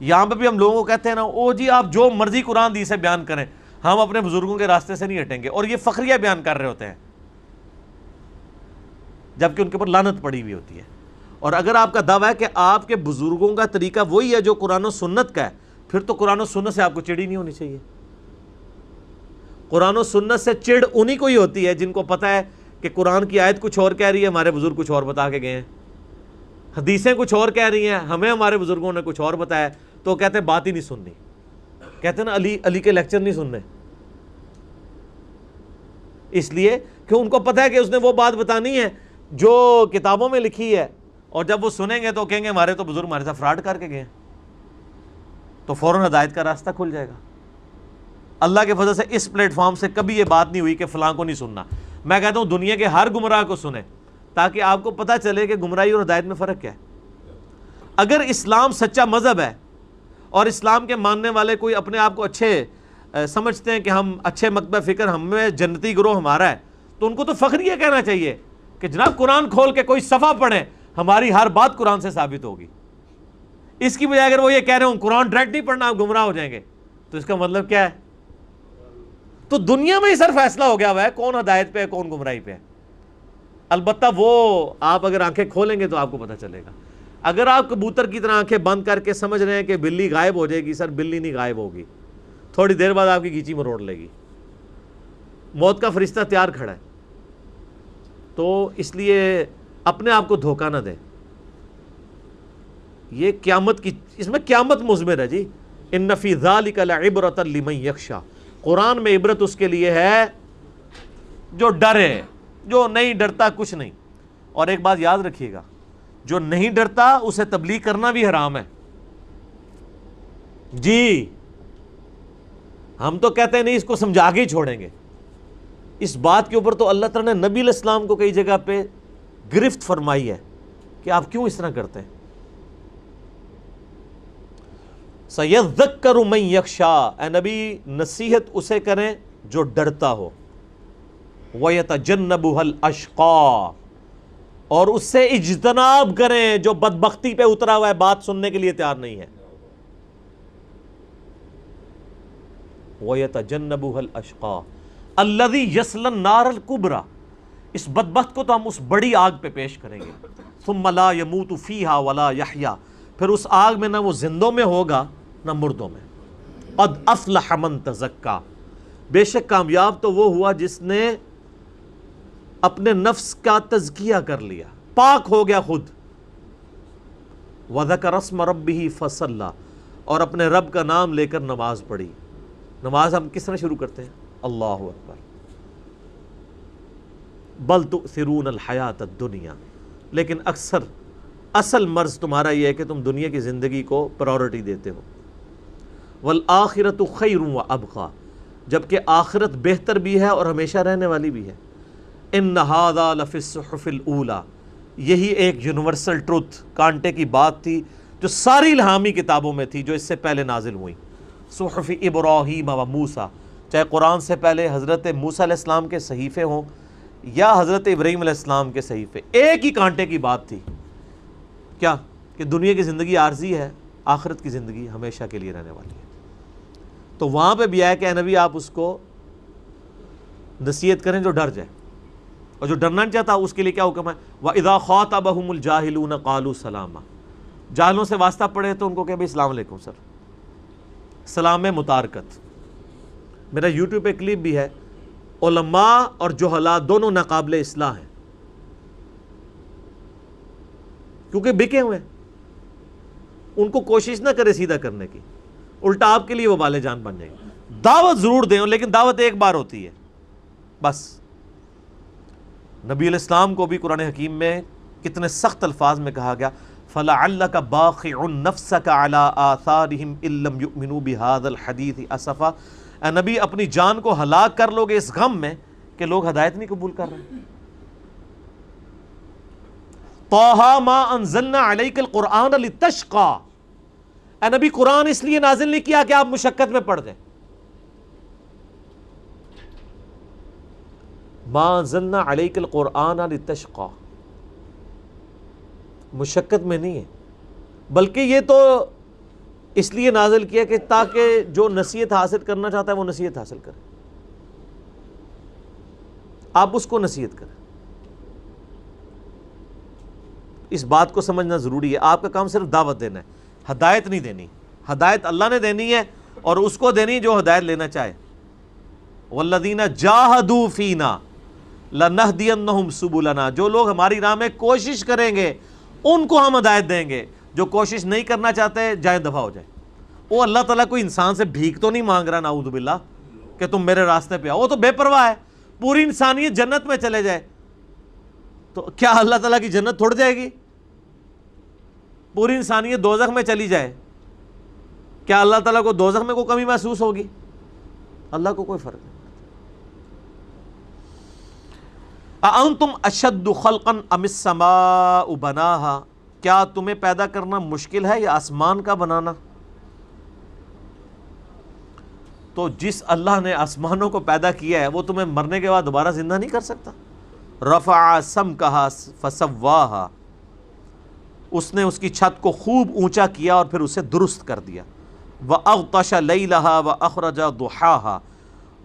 یہاں پہ بھی ہم لوگوں کو کہتے ہیں نا, او جی آپ جو مرضی قرآن حدیث سے بیان کریں, ہم اپنے بزرگوں کے راستے سے نہیں ہٹیں گے, اور یہ فخریہ بیان کر رہے ہوتے ہیں جبکہ ان کے اوپر لعنت پڑی ہوئی ہوتی ہے. اور اگر آپ کا دعویٰ ہے کہ آپ کے بزرگوں کا طریقہ وہی ہے جو قرآن و سنت کا ہے, پھر تو قرآن و سنت سے آپ کو چڑ ہی نہیں ہونی چاہیے. قرآن و سنت سے چڑ انہی کو ہی ہوتی ہے جن کو پتہ ہے کہ قرآن کی آیت کچھ اور کہہ رہی ہے, ہمارے بزرگ کچھ اور بتا کے گئے ہیں, حدیثیں کچھ اور کہہ رہی ہیں, ہمیں ہمارے بزرگوں نے کچھ اور بتایا, تو کہتے ہیں بات ہی نہیں سننی. کہتے ہیں نا علی کے لیکچر نہیں سننے, اس لیے کہ ان کو پتہ ہے کہ اس نے وہ بات بتانی ہے جو کتابوں میں لکھی ہے, اور جب وہ سنیں گے تو کہیں گے ہمارے تو بزرگ ہمارے ساتھ فراڈ کر کے گئے ہیں, تو فوراً ہدایت کا راستہ کھل جائے گا. اللہ کے فضل سے اس پلیٹ فارم سے کبھی یہ بات نہیں ہوئی کہ فلاں کو نہیں سننا. میں کہتا ہوں دنیا کے ہر گمراہ کو سنیں, تاکہ آپ کو پتہ چلے کہ گمراہی اور ہدایت میں فرق کیا ہے. اگر اسلام سچا مذہب ہے اور اسلام کے ماننے والے کوئی اپنے آپ کو اچھے سمجھتے ہیں کہ ہم اچھے مکتب فکر, ہمیں جنتی گروہ ہمارا ہے, تو ان کو تو فخر یہ کہنا چاہیے کہ جناب قرآن کھول کے کوئی صفحہ پڑھیں, ہماری ہر بات قرآن سے ثابت ہوگی. اس کی بجائے اگر وہ یہ کہہ رہے ہوں قرآن ڈائریکٹ نہیں پڑھنا آپ گمراہ ہو جائیں گے, تو اس کا مطلب کیا ہے؟ تو دنیا میں ہی سر فیصلہ ہو گیا ہوا ہے کون ہدایت پہ ہے کون گمراہی پہ ہے. البتہ وہ آپ اگر آنکھیں کھولیں گے تو آپ کو پتہ چلے گا. اگر آپ کبوتر کی طرح آنکھیں بند کر کے سمجھ رہے ہیں کہ بلی غائب ہو جائے گی, سر بلی نہیں غائب ہوگی, تھوڑی دیر بعد آپ کی گیچی مروڑ لے گی, موت کا فرشتہ تیار کھڑا ہے. تو اس لیے اپنے آپ کو دھوکہ نہ دیں. یہ قیامت کی, اس میں قیامت مضمر ہے جی. ان فی ذلک لعبرۃ لمن یخشی, قرآن میں عبرت اس کے لیے ہے جو ڈرے, جو نہیں ڈرتا کچھ نہیں. اور ایک بات یاد رکھیے گا, جو نہیں ڈرتا اسے تبلیغ کرنا بھی حرام ہے. جی ہم تو کہتے ہیں نہیں اس کو سمجھا کے ہی چھوڑیں گے. اس بات کے اوپر تو اللہ تعالیٰ نے نبی علیہ السلام کو کئی جگہ پہ گرفت فرمائی ہے کہ آپ کیوں اس طرح کرتے ہیں. سَيَذَّكَّرُ مَن يَخْشَىٰ, اے نبی نصیحت اسے کریں جو ڈرتا ہو. وَيَتَجَنَّبُهَا الْأَشْقَىٰ, اور اس سے اجتناب کریں جو بدبختی پہ اترا ہوا ہے, بات سننے کے لیے تیار نہیں ہے. وَيَتَجَنَّبُهَا الْأَشْقَىٰ الَّذِي يَصْلَى النَّارَ الْكُبْرَىٰ, اس بدبخت کو تو ہم اس بڑی آگ پہ پیش کریں گے. ثم لا يموت فیہا ولا یحیا، پھر اس آگ میں نہ وہ زندوں میں ہوگا نہ مردوں میں. قد افلح من تزکا، بے شک کامیاب تو وہ ہوا جس نے اپنے نفس کا تزکیہ کر لیا، پاک ہو گیا خود. وذکر اسم ربہ فصلی، اور اپنے رب کا نام لے کر نماز پڑھی. نماز ہم کس طرح شروع کرتے ہیں؟ اللہ اکبر. بل تؤثرون الحیات الدنیا، لیکن اصل مرض تمہارا یہ ہے کہ تم دنیا کی زندگی کو پرائورٹی دیتے ہو. والآخرۃ خیر وابقی، جبکہ آخرت بہتر بھی ہے اور ہمیشہ رہنے والی بھی ہے. ان ھذا لفی الصحف الاولی، یہی ایک یونیورسل ٹروتھ، کانٹے کی بات تھی جو ساری الہامی کتابوں میں تھی جو اس سے پہلے نازل ہوئی. صحف ابراہیم و موسیٰ، چاہے قرآن سے پہلے حضرت موسیٰ علیہ السلام کے صحیفے ہوں یا حضرت ابراہیم علیہ السلام کے صحیفے، ایک ہی کانٹے کی بات تھی. کیا؟ کہ دنیا کی زندگی عارضی ہے، آخرت کی زندگی ہمیشہ کے لیے رہنے والی ہے. تو وہاں پہ بھی آیا کہ اے نبی آپ اس کو نصیحت کریں جو ڈر جائے، اور جو ڈرنا نہیں چاہتا اس کے لیے کیا حکم ہے؟ وَإِذَا خَاطَبَهُمُ الْجَاهِلُونَ قَالُوا سَلَامًا، جاہلوں سے واسطہ پڑے تو ان کو کہ بھائی السلام علیکم سر، سلام متارکت. میرا یوٹیوب پہ کلپ بھی ہے، علماء اور جہلاء دونوں ناقابل اصلاح ہیں کیونکہ بکے ہوئے ہیں. ان کو کوشش نہ کرے سیدھا کرنے کی، الٹا آپ کے لیے وہ بالے جان بن جائیں گے. دعوت ضرور دیں، لیکن دعوت ایک بار ہوتی ہے بس. نبی علیہ السلام کو بھی قرآن حکیم میں کتنے سخت الفاظ میں کہا گیا فَلَعَلَّكَ بَاخِعٌ نَفْسَكَ عَلَىٰ آثَارِهِمْ إِن لَّمْ يُؤْمِنُوا بِهَٰذَا الْحَدِيثِ أَسَفًا. اے نبی اپنی جان کو ہلاک کر لو گے اس غم میں کہ لوگ ہدایت نہیں قبول کر رہے. طٰہَ مَا أَنزَلْنَا عَلَيْكَ الْقُرْآنَ لِتَشْقَىٰ، اے نبی قرآن اس لیے نازل نہیں کیا کہ آپ مشقت میں پڑ جائیں. مَا أَنزَلْنَا عَلَيْكَ الْقُرْآنَ لِتَشْقَىٰ، مشقت میں نہیں ہے، بلکہ یہ تو اس لیے نازل کیا کہ تاکہ جو نصیحت حاصل کرنا چاہتا ہے وہ نصیحت حاصل کرے. آپ اس کو نصیحت کریں. اس بات کو سمجھنا ضروری ہے. آپ کا کام صرف دعوت دینا ہے، ہدایت نہیں دینی. ہدایت اللہ نے دینی ہے اور اس کو دینی جو ہدایت لینا چاہے. والذین جاہدوا فینا لنہدینہم سبلنا، جو لوگ ہماری راہ میں کوشش کریں گے ان کو ہم ہدایت دیں گے. جو کوشش نہیں کرنا چاہتے جائے دفع ہو جائے. وہ اللہ تعالیٰ کوئی انسان سے بھیک تو نہیں مانگ رہا نعوذ باللہ کہ تم میرے راستے پہ آؤ. وہ تو بے پرواہ ہے. پوری انسانیت جنت میں چلے جائے تو کیا اللہ تعالیٰ کی جنت تھوڑ جائے گی؟ پوری انسانیت دوزخ میں چلی جائے کیا اللہ تعالیٰ کو دوزخ میں کوئی کمی محسوس ہوگی؟ اللہ کو کوئی فرق نہیں. اَأَنْتُمْ أَشَدُّ خَلْقًا أَمِ السَّمَاءُ بَنَاهَا، کیا تمہیں پیدا کرنا مشکل ہے یا آسمان کا بنانا؟ تو جس اللہ نے آسمانوں کو پیدا کیا ہے وہ تمہیں مرنے کے بعد دوبارہ زندہ نہیں کر سکتا. رفع سمکها فسواها، اس نے اس کی چھت کو خوب اونچا کیا اور پھر اسے درست کر دیا. وَأَغْطَشَ لَيْلَهَا وَأَخْرَجَ ضُحَاهَا،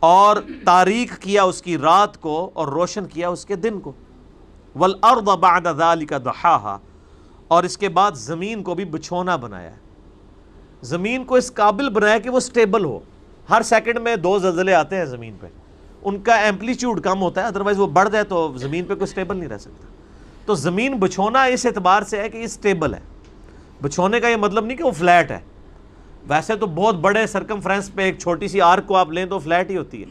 اور تاریک کیا اس کی رات کو اور روشن کیا اس کے دن کو. وَالْأَرْضَ بَعْدَ ذَلِكَ دَحَاهَا، اور اس کے بعد زمین کو بھی بچھونا بنایا ہے. زمین کو اس قابل بنایا کہ وہ سٹیبل ہو. ہر سیکنڈ میں 2 زلزلے آتے ہیں زمین پہ، ان کا ایمپلیٹیوڈ کم ہوتا ہے، ادروائز وہ بڑھ جائے تو زمین پہ کوئی سٹیبل نہیں رہ سکتا. تو زمین بچھونا اس اعتبار سے ہے کہ یہ سٹیبل ہے. بچھونے کا یہ مطلب نہیں کہ وہ فلیٹ ہے. ویسے تو بہت بڑے سرکمفرنس پہ ایک چھوٹی سی آرک کو آپ لیں تو فلیٹ ہی ہوتی ہے.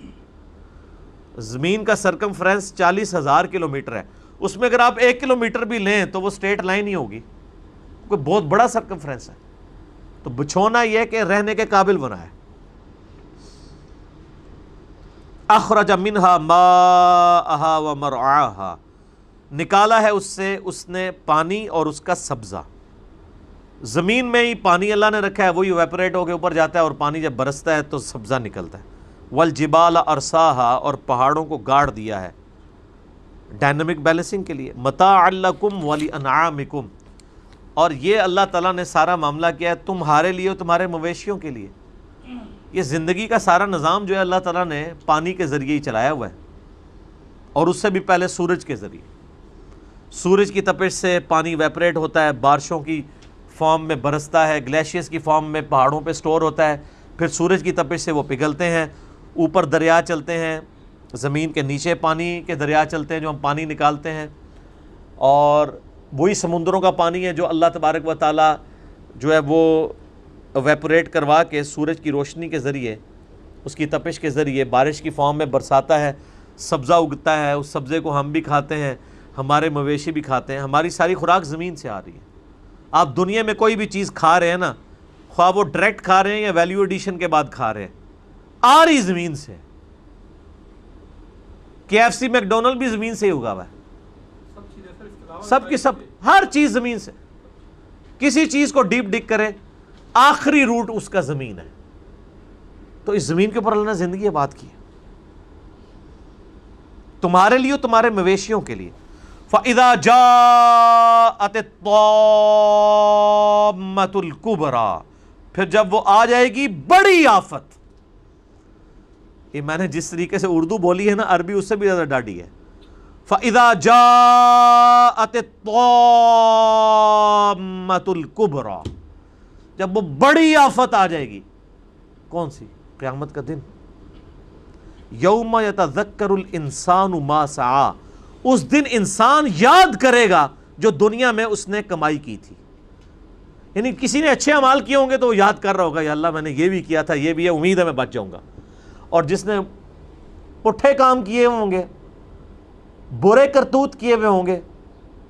زمین کا سرکمفرنس 40,000 کلومیٹر ہے، اس میں اگر آپ 1 کلومیٹر بھی لیں تو وہ اسٹریٹ لائن ہی ہوگی، کوئی بہت بڑا سرکمفرنس ہے. تو بچھونا یہ کہ رہنے کے قابل بنا ہے. اخرج منها ماءها ومرعاها، نکالا ہے اس سے اس نے پانی اور اس کا سبزہ. زمین میں ہی پانی اللہ نے رکھا ہے، وہی ایویپوریٹ ہو کے اوپر جاتا ہے اور پانی جب برستا ہے تو سبزہ نکلتا ہے. والجبال ارساها، اور پہاڑوں کو گاڑ دیا ہے ڈائنامک بیلنسنگ کے لیے. متاعا لکم ولانعامکم، اور یہ اللہ تعالیٰ نے سارا معاملہ کیا ہے تمہارے لیے اور تمہارے مویشیوں کے لیے. یہ زندگی کا سارا نظام جو ہے اللہ تعالیٰ نے پانی کے ذریعے ہی چلایا ہوا ہے. اور اس سے بھی پہلے سورج کے ذریعے. سورج کی تپش سے پانی ویپریٹ ہوتا ہے، بارشوں کی فارم میں برستا ہے، گلیشیئرز کی فارم میں پہاڑوں پہ سٹور ہوتا ہے، پھر سورج کی تپش سے وہ پگھلتے ہیں، اوپر دریا چلتے ہیں، زمین کے نیچے پانی کے دریا چلتے ہیں جو ہم پانی نکالتے ہیں، اور وہی سمندروں کا پانی ہے جو اللہ تبارک و تعالیٰ جو ہے وہ ویپوریٹ کروا کے سورج کی روشنی کے ذریعے، اس کی تپش کے ذریعے بارش کی فارم میں برساتا ہے، سبزہ اگتا ہے، اس سبزے کو ہم بھی کھاتے ہیں، ہمارے مویشی بھی کھاتے ہیں. ہماری ساری خوراک زمین سے آ رہی ہے. آپ دنیا میں کوئی بھی چیز کھا رہے ہیں نا، خواہ وہ ڈائریکٹ کھا رہے ہیں یا ویلیو ایڈیشن کے بعد کھا رہے ہیں، آ رہی زمین سے. KFC میکڈونلڈ بھی زمین سے ہی اگا ہوا ہے، سب کی سب، ہر چیز زمین سے. کسی چیز کو ڈیپ ڈگ کرے، آخری روٹ اس کا زمین ہے. تو اس زمین کے اوپر اللہ نے زندگی آباد کی ہے تمہارے لیے، تمہارے مویشیوں کے لیے. فَإِذَا جَاءَتِ الطَّامَّةُ الْكُبْرَى، پھر جب وہ آ جائے گی بڑی آفت. یہ میں نے جس طریقے سے اردو بولی ہے نا، عربی اس سے بھی زیادہ ڈاڈی ہے. فَإِذَا جَاءَتِ الطَّامَّةُ الْكُبْرَى، جب وہ بڑی آفت آ جائے گی. کون سی؟ قیامت کا دن. یوم یتذکر الانسان ما سعی، اس دن انسان یاد کرے گا جو دنیا میں اس نے کمائی کی تھی. یعنی کسی نے اچھے اعمال کیے ہوں گے تو وہ یاد کر رہا ہوگا، یا اللہ میں نے یہ بھی کیا تھا، یہ بھی ہے، امید ہے میں بچ جاؤں گا. اور جس نے پٹھے کام کیے ہوں گے، برے کرتوت کیے ہوئے ہوں گے،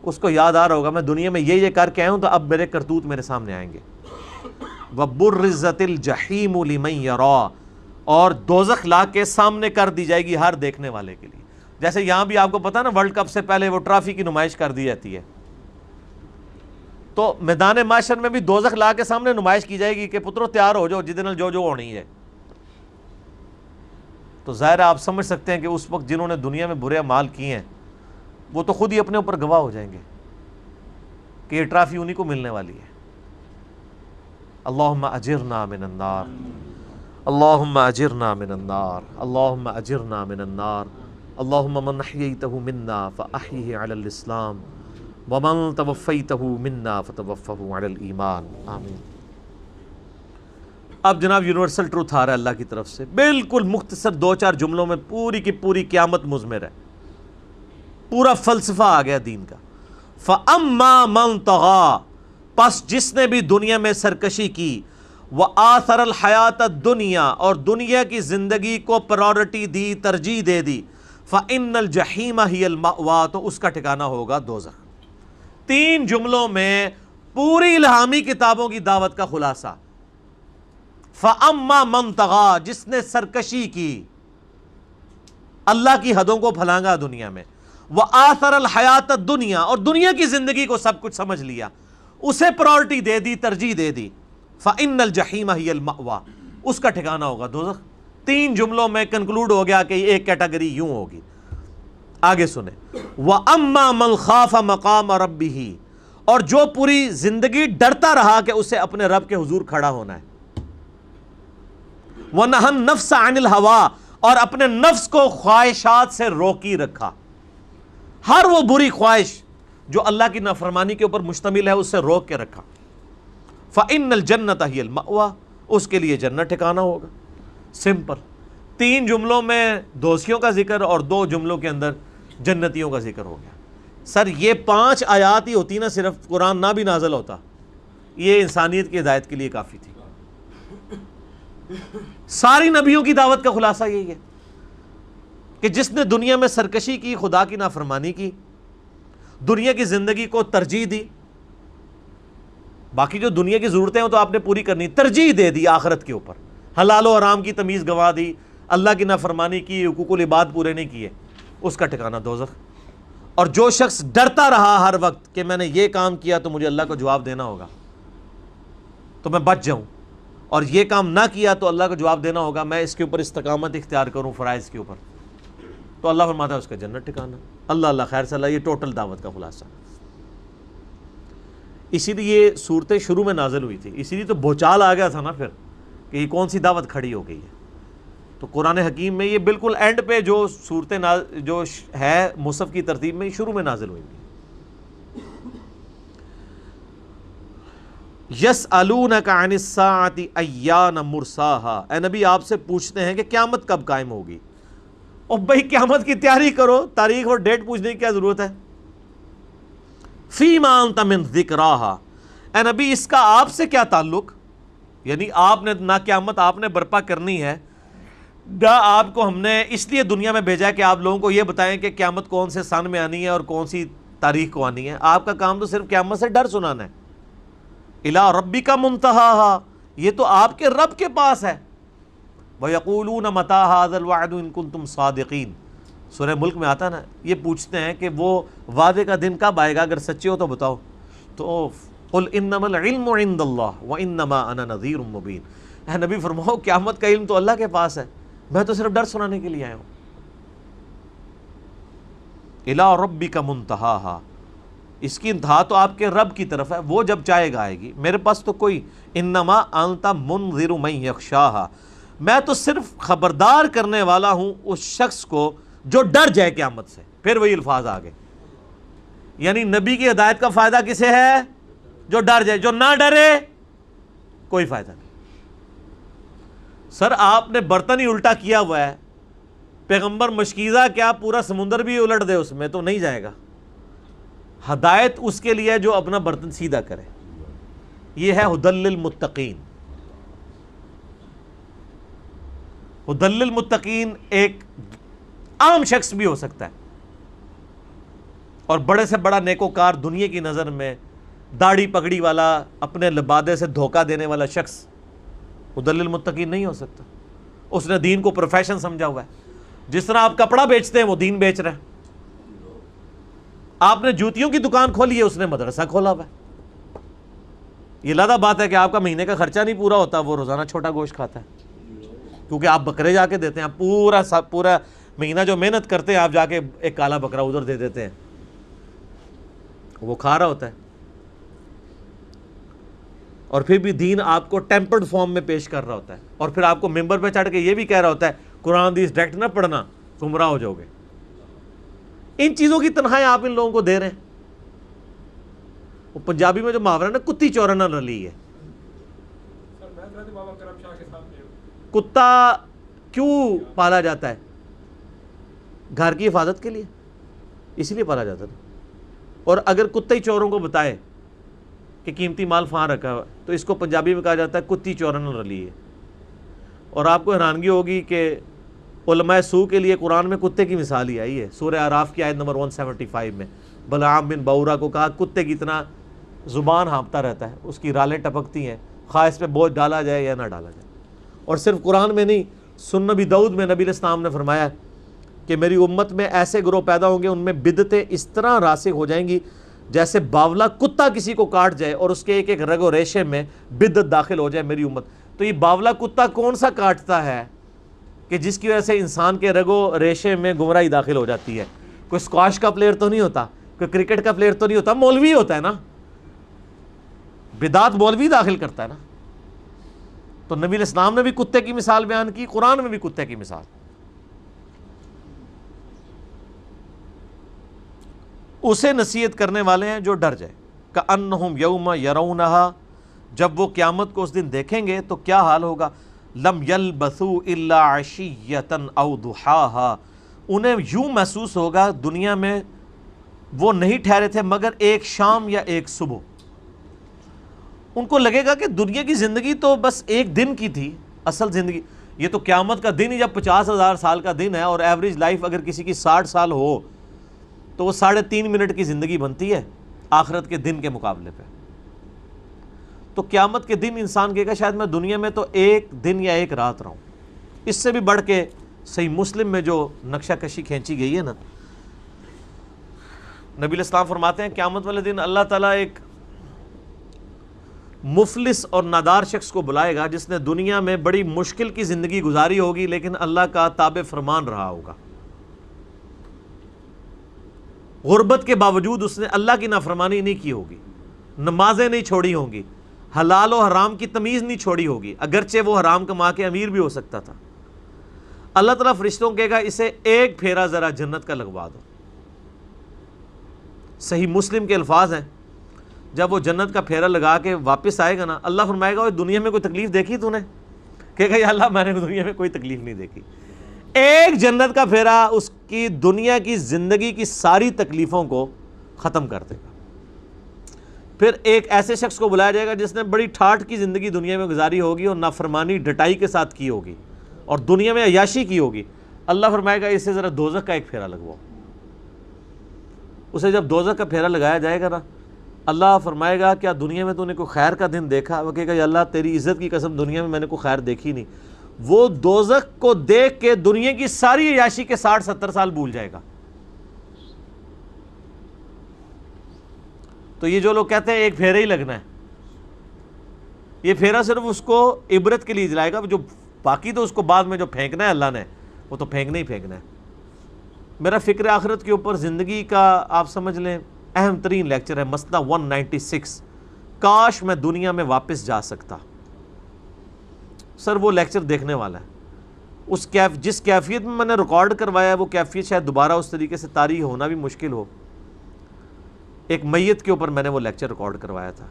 اس کو یاد آ رہا ہوگا میں دنیا میں یہ کر کے آیا ہوں تو اب میرے کرتوت میرے سامنے آئیں گے. وَبُرِّزَتِ الْجَحِيمُ لِمَنْ يَرَى، اور دوزخ لا کے سامنے کر دی جائے گی ہر دیکھنے والے کے لیے. جیسے یہاں بھی آپ کو پتا نا ورلڈ کپ سے پہلے وہ ٹرافی کی نمائش کر دی جاتی ہے، تو میدان معاشر میں بھی دوزخ لا کے سامنے نمائش کی جائے گی کہ پترو تیار ہو جاؤ جدن جو ہونی ہے. تو ظاہر ہے آپ سمجھ سکتے ہیں کہ اس وقت جنہوں نے دنیا میں برے اعمال کیے ہیں وہ تو خود ہی اپنے اوپر گواہ ہو جائیں گے کہ یہ ٹرافی انہی کو ملنے والی ہے. اللہم اجرنا من النار، اللہم اجرنا من النار، اللہم اجرنا من النار. اللہم من احییتہ منا فاحیہ علی الاسلام ومن توفیتہ منا فتوفہ علی الایمان. آمین. اب جناب یونیورسل ٹروتھ آ رہا ہے اللہ کی طرف سے، بالکل مختصر 2-4 جملوں میں پوری کی پوری قیامت مضمر ہے، پورا فلسفہ آ گیا دین کا. فَأَمَّا مَنْ طَغَى، پس جس نے بھی دنیا میں سرکشی کی، وَآثَرَ الْحَيَاةَ الدُّنْيَا، اور دنیا کی زندگی کو پرائورٹی دی، ترجیح دے دی، فَإِنَّ الْجَحِيمَ هِيَ الْمَأْوَىٰ، تو اس کا ٹھکانہ ہوگا دوزخ. 3 جملوں میں پوری الہامی کتابوں کی دعوت کا خلاصہ. فَأَمَّا مَنْ طَغَى، جس نے سرکشی کی، اللہ کی حدوں کو پھلانگا دنیا میں، وَآثَرَ الْحَيَاةَ الدُّنْيَا، اور دنیا کی زندگی کو سب کچھ سمجھ لیا، اسے پرائورٹی دے دی، ترجیح دے دی، فَإِنَّ الْجَحِيمَ هِيَ الْمَأْوَىٰ، اس کا ٹھکانہ ہوگا دوزخ. 3 جملوں میں کنکلوڈ ہو گیا کہ ایک کیٹیگری یوں ہوگی. آگے سنیں. وَأَمَّا مَنْ خَافَ مَقَامَ رَبِّهِ، اور جو پوری زندگی ڈرتا رہا کہ اسے اپنے رب کے حضور کھڑا ہونا ہے. وَنَهَى النَّفْسَ عَنِ الْهَوَىٰ، اور اپنے نفس کو خواہشات سے روکی رکھا، ہر وہ بری خواہش جو اللہ کی نافرمانی کے اوپر مشتمل ہے اسے روک کے رکھا. فَإِنَّ الْجَنَّةَ هِيَ الْمَأْوَىٰ، اس کے لیے جنت ٹھکانہ ہوگا. سمپل. 3 جملوں میں دوزخیوں کا ذکر اور 2 جملوں کے اندر جنتیوں کا ذکر ہو گیا. سر یہ 5 آیات ہی ہوتی نا، صرف قرآن نہ بھی نازل ہوتا، یہ انسانیت کی ہدایت کے لیے کافی تھی. ساری نبیوں کی دعوت کا خلاصہ یہی ہے کہ جس نے دنیا میں سرکشی کی، خدا کی نافرمانی کی، دنیا کی زندگی کو ترجیح دی، باقی جو دنیا کی ضرورتیں ہیں تو آپ نے پوری کرنی، ترجیح دے دی آخرت کے اوپر، حلال و حرام کی تمیز گنوا دی، اللہ کی نافرمانی کی، حقوق العباد پورے نہیں کیے، اس کا ٹھکانہ دوزخ. اور جو شخص ڈرتا رہا ہر وقت کہ میں نے یہ کام کیا تو مجھے اللہ کو جواب دینا ہوگا تو میں بچ جاؤں، اور یہ کام نہ کیا تو اللہ کو جواب دینا ہوگا، میں اس کے اوپر استقامت اختیار کروں فرائض کے اوپر، تو اللہ فرماتا ہے اس کا جنت ٹھکانہ. اللہ خیر صلی اللہ. یہ ٹوٹل دعوت کا خلاصہ. اسی لیے یہ صورتیں شروع میں نازل ہوئی تھی، اسی لیے تو بھوچال آ گیا تھا نا پھر کہ یہ کون سی دعوت کھڑی ہو گئی ہے. تو قرآن حکیم میں یہ بالکل اینڈ پہ جو صورتیں جو ہے مصحف کی ترتیب میں شروع میں نازل ہوئی گی. یسألونک عن الساعۃ ایان مرساها، اے نبی آپ سے پوچھتے ہیں کہ قیامت کب قائم ہوگی. اور بھائی قیامت کی تیاری کرو، تاریخ اور ڈیٹ پوچھنے کی کیا ضرورت ہے. فیما انت من ذکراہا، اے نبی اس کا آپ سے کیا تعلق، یعنی آپ نے نہ قیامت آپ نے برپا کرنی ہے نہ آپ کو ہم نے اس لیے دنیا میں بھیجا ہے کہ آپ لوگوں کو یہ بتائیں کہ قیامت کون سے سن میں آنی ہے اور کون سی تاریخ کو آنی ہے. آپ کا کام تو صرف قیامت سے ڈر سنانا ہے. الی ربک منتہاہا، یہ تو آپ کے رب کے پاس ہے. وَيَقُولُونَ مَتَىٰ هَٰذَا الْوَعْدُ إِن كُنتُمْ صَادِقِينَ، سورہ ملک میں آتا نا، یہ پوچھتے ہیں کہ وہ وعدے کا دن کب آئے گا، اگر سچے ہو تو بتاؤ. تو قُلْ إِنَّمَا الْعِلْمُ عِندَ اللَّهِ وَإِنَّمَا أَنَا نَذِيرٌ مُّبِينٌ. اے نبی فرماؤ قیامت کا علم تو اللہ کے پاس ہے، میں تو صرف ڈر سنانے کے لیے آیا ہوں. اِلَىٰ رَبِّكَ مُنتَهَاهَا، اس کی انتہا تو آپ کے رب کی طرف ہے، وہ جب چاہے گا آئے گی. میرے پاس تو کوئی انما انت منذر من یخشاها، میں تو صرف خبردار کرنے والا ہوں اس شخص کو جو ڈر جائے قیامت سے. پھر وہی الفاظ آگے، یعنی نبی کی ہدایت کا فائدہ کسے ہے؟ جو ڈر جائے. جو نہ ڈرے کوئی فائدہ نہیں. سر آپ نے برتن ہی الٹا کیا ہوا ہے، پیغمبر مشکیزہ کیا پورا سمندر بھی الٹ دے اس میں تو نہیں جائے گا. ہدایت اس کے لیے جو اپنا برتن سیدھا کرے. یہ ہے ہدی للمتقین. ہدی للمتقین ایک عام شخص بھی ہو سکتا ہے، اور بڑے سے بڑا نیکوکار دنیا کی نظر میں داڑھی پگڑی والا اپنے لبادے سے دھوکہ دینے والا شخص ہدی للمتقین نہیں ہو سکتا. اس نے دین کو پروفیشن سمجھا ہوا ہے. جس طرح آپ کپڑا بیچتے ہیں وہ دین بیچ رہے ہیں. آپ نے جوتیوں کی دکان کھولی ہے، اس نے مدرسہ کھولا ہوا ہے. یہ لادہ بات ہے کہ آپ کا مہینے کا خرچہ نہیں پورا ہوتا، وہ روزانہ چھوٹا گوشت کھاتا ہے، کیونکہ آپ بکرے جا کے دیتے ہیں. آپ پورا مہینہ جو محنت کرتے ہیں آپ جا کے ایک کالا بکرا ادھر دے دیتے ہیں، وہ کھا رہا ہوتا ہے. اور پھر بھی دین آپ کو ٹیمپرڈ فارم میں پیش کر رہا ہوتا ہے، اور پھر آپ کو ممبر پہ چڑھ کے یہ بھی کہہ رہا ہوتا ہے قرآن حدیث ڈائریکٹ نہ پڑھنا، گمراہ ہو جاؤ گے. ان چیزوں کی تنخواہیں آپ ان لوگوں کو دے رہے ہیں. وہ پنجابی میں جو محاورہ ہے نا، کتی چورن نہ رلی ہے. کتا کیوں پالا جاتا ہے؟ گھر کی حفاظت کے لیے، اسی لیے پالا جاتا ہے. اور اگر کتے چوروں کو بتائے کہ قیمتی مال فہاں رکھا ہوا، تو اس کو پنجابی میں کہا جاتا ہے کتی چورن نہ رلی ہے. اور آپ کو حیرانگی ہوگی کہ علماء سو کے لیے قرآن میں کتے کی مثال ہی آئی ہے. سورہ اعراف کی آیت نمبر 175 میں بلعام بن باورا کو کہا کتے کی طرح زبان ہانپتا رہتا ہے، اس کی رالیں ٹپکتی ہیں، خواہ اس پہ بوجھ ڈالا جائے یا نہ ڈالا جائے. اور صرف قرآن میں نہیں، سنن نبی داؤد میں نبی علیہ السلام نے فرمایا کہ میری امت میں ایسے گروہ پیدا ہوں گے، ان میں بدعتیں اس طرح راسخ ہو جائیں گی جیسے باولا کتا کسی کو کاٹ جائے اور اس کے ایک ایک رگ و ریشے میں بدعت داخل ہو جائے میری امت. تو یہ باولا کتا کون سا کاٹتا ہے کہ جس کی وجہ سے انسان کے رگ و ریشے میں گمراہی داخل ہو جاتی ہے؟ کوئی اسکواش کا پلیئر تو نہیں ہوتا، کوئی کرکٹ کا پلیئر تو نہیں ہوتا، مولوی ہوتا ہے نا. بدعت مولوی داخل کرتا ہے نا. تو نبی علیہ السلام نے بھی کتے کی مثال بیان کی، قرآن میں بھی کتے کی مثال. اسے نصیحت کرنے والے ہیں جو ڈر جائے. کأنہم یوم یرونہا، جب وہ قیامت کو اس دن دیکھیں گے تو کیا حال ہوگا. لم یلبثوا الا عشیۃ او ضحاہا، انہیں یوں محسوس ہوگا دنیا میں وہ نہیں ٹھہرے تھے مگر ایک شام یا ایک صبح. ان کو لگے گا کہ دنیا کی زندگی تو بس ایک دن کی تھی، اصل زندگی یہ تو قیامت کا دن ہی جب 50,000 سال کا دن ہے، اور ایوریج لائف اگر کسی کی 60 سال ہو تو وہ 3.5 منٹ کی زندگی بنتی ہے آخرت کے دن کے مقابلے پہ. تو قیامت کے دن انسان کہے گا شاید میں دنیا میں تو ایک دن یا ایک رات رہا ہوں. اس سے بھی بڑھ کے صحیح مسلم میں جو نقشہ کشی کھینچی گئی ہے نا، نبی علیہ السلام فرماتے ہیں قیامت والے دن اللہ تعالیٰ ایک مفلس اور نادار شخص کو بلائے گا جس نے دنیا میں بڑی مشکل کی زندگی گزاری ہوگی لیکن اللہ کا تابع فرمان رہا ہوگا. غربت کے باوجود اس نے اللہ کی نافرمانی نہیں کی ہوگی، نمازیں نہیں چھوڑی ہوں گی، حلال و حرام کی تمیز نہیں چھوڑی ہوگی، اگرچہ وہ حرام کما کے امیر بھی ہو سکتا تھا. اللہ تعالیٰ فرشتوں کو کہے گا اسے ایک پھیرا ذرا جنت کا لگوا دو. صحیح مسلم کے الفاظ ہیں, جب وہ جنت کا پھیرا لگا کے واپس آئے گا نا, اللہ فرمائے گا دنیا میں کوئی تکلیف دیکھی تو نے؟ کہے گا یا اللہ میں نے دنیا میں کوئی تکلیف نہیں دیکھی. ایک جنت کا پھیرا اس کی دنیا کی زندگی کی ساری تکلیفوں کو ختم کر دے گا. پھر ایک ایسے شخص کو بلایا جائے گا جس نے بڑی ٹھاٹھ کی زندگی دنیا میں گزاری ہوگی اور نافرمانی ڈٹائی کے ساتھ کی ہوگی اور دنیا میں عیاشی کی ہوگی. اللہ فرمائے گا اسے ذرا دوزخ کا ایک پھیرا لگواؤ. اسے جب دوزخ کا پھیرا لگایا جائے گا نا, اللہ فرمائے گا کیا دنیا میں تو نے کوئی خیر کا دن دیکھا؟ وہ کہے گا یا اللہ تیری عزت کی قسم دنیا میں میں نے کوئی خیر دیکھی نہیں. وہ دوزخ کو دیکھ کے دنیا کی ساری عیاشی کے 60-70 سال بھول جائے گا. تو یہ جو لوگ کہتے ہیں ایک پھیرا ہی لگنا ہے, یہ پھیرا صرف اس کو عبرت کے لیے جلائے گا, جو باقی تو اس کو بعد میں جو پھینکنا ہے اللہ نے وہ تو پھینکنا ہی پھینکنا ہے. میرا فکر آخرت کے اوپر زندگی کا آپ سمجھ لیں اہم ترین لیکچر ہے مسئلہ 196, کاش میں دنیا میں واپس جا سکتا. سر وہ لیکچر دیکھنے والا ہے. جس کیفیت میں نے ریکارڈ کروایا ہے وہ کیفیت شاید دوبارہ اس طریقے سے طاری ہونا بھی مشکل ہو. ایک میت کے اوپر میں نے وہ لیکچر ریکارڈ کروایا تھا,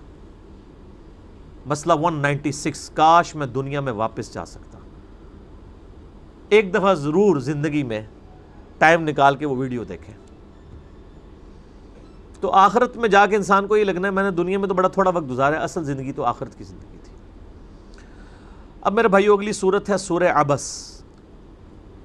مسئلہ 196, کاش میں دنیا میں واپس جا سکتا. ایک دفعہ ضرور زندگی میں ٹائم نکال کے وہ ویڈیو دیکھیں. تو آخرت میں جا کے انسان کو یہ لگنا ہے میں نے دنیا میں تو بڑا تھوڑا وقت گزارا ہے, اصل زندگی تو آخرت کی زندگی تھی. اب میرے بھائیو اگلی سورت ہے سورہ عبس.